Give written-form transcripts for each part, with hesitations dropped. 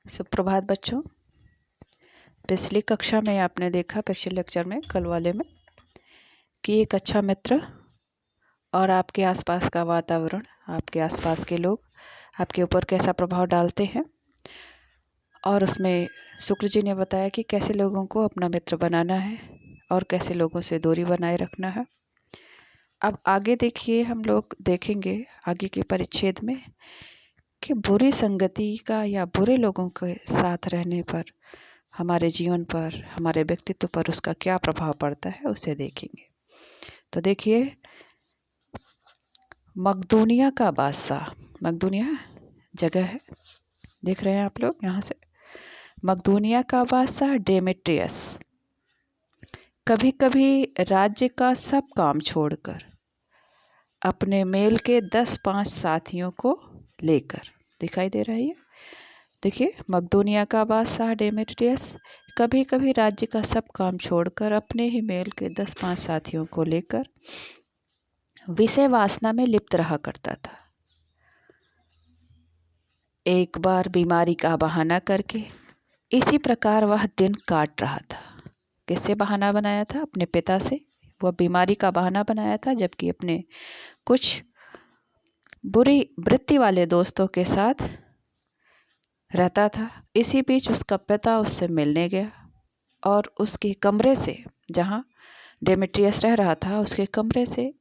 सुप्रभात बच्चों। पिछली कक्षा में आपने देखा, पिछले लेक्चर में, कल वाले में, कि एक अच्छा मित्र और आपके आसपास का वातावरण, आपके आसपास के लोग आपके ऊपर कैसा प्रभाव डालते हैं। और उसमें शुक्र जी ने बताया कि कैसे लोगों को अपना मित्र बनाना है और कैसे लोगों से दूरी बनाए रखना है। अब आगे देखिए, हम लोग देखेंगे आगे के परिच्छेद में कि बुरी संगति का या बुरे लोगों के साथ रहने पर हमारे जीवन पर, हमारे व्यक्तित्व पर उसका क्या प्रभाव पड़ता है, उसे देखेंगे। तो देखिए, मकदूनिया का बादशाह, मकदूनिया जगह है, देख रहे हैं आप लोग यहाँ से। मकदूनिया का बादशाह डेमेट्रियस कभी कभी राज्य का सब काम छोड़कर अपने मेल के 10-5 साथियों को लेकर, दिखाई दे रहा है ये, देखिए, मकदूनिया का बादशाह डेमेट्रियस कभी कभी राज्य का सब काम छोड़कर अपने ही मेल के 10-5 साथियों को लेकर विषय वासना में लिप्त रहा करता था। एक बार बीमारी का बहाना करके इसी प्रकार वह दिन काट रहा था। किससे बहाना बनाया था? अपने पिता से। वह बीमारी का बहाना बनाया था, जबकि अपने कुछ बुरी वृत्ति वाले दोस्तों के साथ रहता था। इसी बीच उसका पिता उससे मिलने गया और उसके कमरे से, जहाँ डेमेट्रियस रह रहा था, उसके कमरे से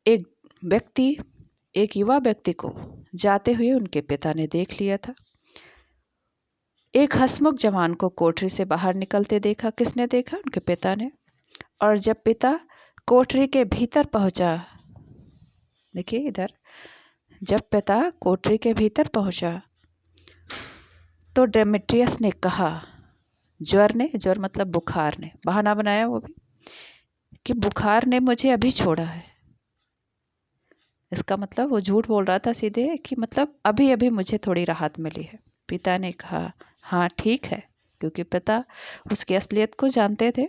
एक युवा व्यक्ति को जाते हुए उनके पिता ने देख लिया था। एक हंसमुख जवान को कोठरी से बाहर निकलते देखा। किसने देखा? उनके पिता ने। और जब पिता कोठरी के भीतर पहुंचा, देखिए इधर, जब पिता कोठरी के भीतर पहुंचा तो डेमेट्रियस ने कहा, ज्वर मतलब बुखार ने, बहाना बनाया वो भी, कि बुखार ने मुझे अभी छोड़ा है। इसका मतलब वो झूठ बोल रहा था सीधे, कि मतलब अभी अभी मुझे थोड़ी राहत मिली है। पिता ने कहा, हाँ ठीक है, क्योंकि पिता उसकी असलियत को जानते थे।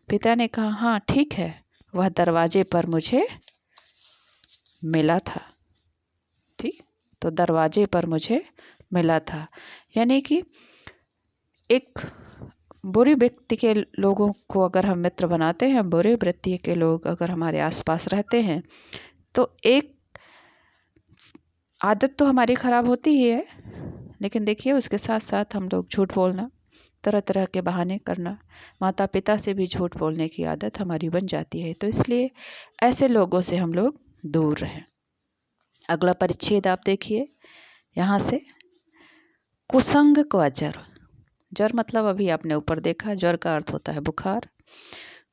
पिता ने कहा, हाँ ठीक है, वह दरवाजे पर मुझे मिला था। ठीक, तो दरवाजे पर मुझे मिला था, यानी कि एक बुरी व्यक्ति के लोगों को अगर हम मित्र बनाते हैं, बुरे वृत्ति के लोग अगर हमारे आसपास रहते हैं, तो एक आदत तो हमारी खराब होती ही है, लेकिन देखिए उसके साथ साथ हम लोग झूठ बोलना, तरह तरह के बहाने करना, माता पिता से भी झूठ बोलने की आदत हमारी बन जाती है। तो इसलिए ऐसे लोगों से हम लोग दूर रहें। अगला परिच्छेद आप देखिए यहाँ से, कुसंग का ज्वर। ज्वर मतलब अभी आपने ऊपर देखा, ज्वर का अर्थ होता है बुखार।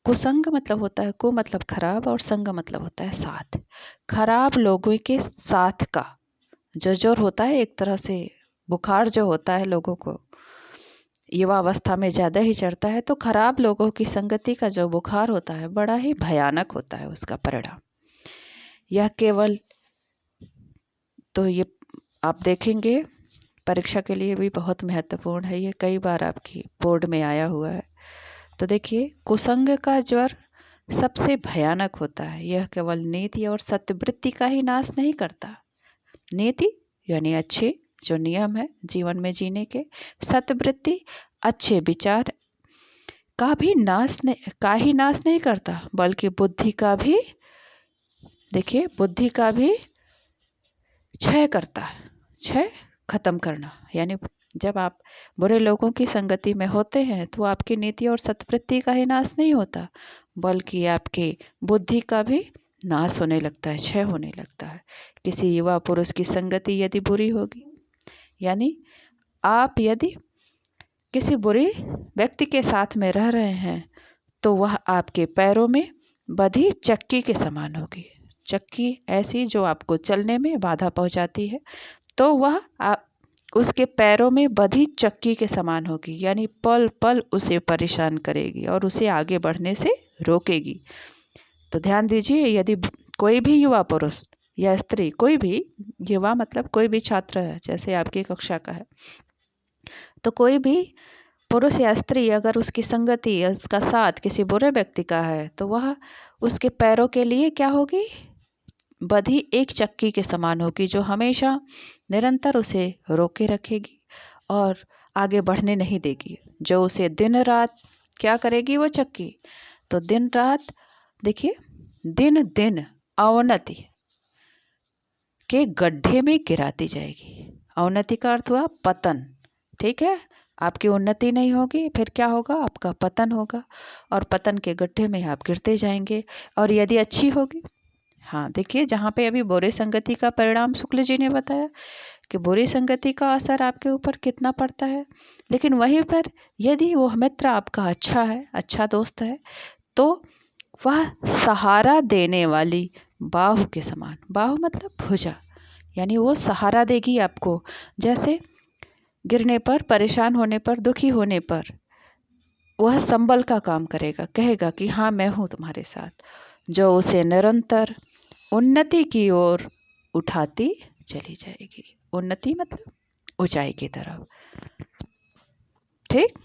कुसंग मतलब होता है, कु मतलब खराब और संग मतलब होता है साथ। खराब लोगों के साथ का जो ज्वर होता है, एक तरह से बुखार जो होता है लोगों को युवा अवस्था में ज़्यादा ही चढ़ता है, तो खराब लोगों की संगति का जो बुखार होता है बड़ा ही भयानक होता है उसका परिणाम। यह केवल, तो ये आप देखेंगे परीक्षा के लिए भी बहुत महत्वपूर्ण है, ये कई बार आपकी बोर्ड में आया हुआ है। तो देखिए, कुसंग का ज्वर सबसे भयानक होता है। यह केवल नीति और सत्यवृत्ति का ही नाश नहीं करता। नीति यानी अच्छे जो नियम है जीवन में जीने के, सत्यवृत्ति अच्छे विचार का ही नाश नहीं करता, बल्कि बुद्धि का भी, देखिए, बुद्धि का भी क्षय करता है। क्षय, खत्म करना, यानी जब आप बुरे लोगों की संगति में होते हैं तो आपकी नीति और सत्वृत्ति का ही नाश नहीं होता, बल्कि आपकी बुद्धि का भी नाश होने लगता है, क्षय होने लगता है। किसी युवा पुरुष की संगति यदि बुरी होगी, यानी आप यदि किसी बुरे व्यक्ति के साथ में रह रहे हैं, तो वह आपके पैरों में बंधी चक्की के समान होगी। चक्की ऐसी जो आपको चलने में बाधा पहुंचाती है, तो वह उसके पैरों में बंधी चक्की के समान होगी, यानी पल पल उसे परेशान करेगी और उसे आगे बढ़ने से रोकेगी। तो ध्यान दीजिए, यदि कोई भी युवा पुरुष या स्त्री, कोई भी युवा मतलब कोई भी छात्र है, जैसे आपकी कक्षा का है, तो कोई भी पुरुष या स्त्री अगर उसकी संगति या उसका साथ किसी बुरे व्यक्ति का है, तो वह उसके पैरों के लिए क्या होगी? बंधी एक चक्की के समान होगी, जो हमेशा निरंतर उसे रोके रखेगी और आगे बढ़ने नहीं देगी। जो उसे दिन रात क्या करेगी वो चक्की, तो दिन रात देखिए, दिन दिन अवनति के गड्ढे में गिराती जाएगी। अवनति का अर्थ हुआ पतन, ठीक है। आपकी उन्नति नहीं होगी, फिर क्या होगा, आपका पतन होगा, और पतन के गड्ढे में आप गिरते जाएंगे। और यदि अच्छी होगी, हाँ देखिए, जहाँ पे अभी बुरे संगति का परिणाम शुक्ल जी ने बताया कि बुरी संगति का असर आपके ऊपर कितना पड़ता है, लेकिन वहीं पर यदि वो मित्र आपका अच्छा है, अच्छा दोस्त है, तो वह सहारा देने वाली बाहु के समान, बाहु मतलब भुजा, यानी वो सहारा देगी आपको। जैसे गिरने पर, परेशान होने पर, दुखी होने पर वह संबल का काम करेगा, कहेगा कि हाँ मैं हूँ तुम्हारे साथ, जो उसे निरंतर उन्नति की ओर उठाती चली जाएगी। उन्नति मतलब ऊंचाई की तरफ, ठीक।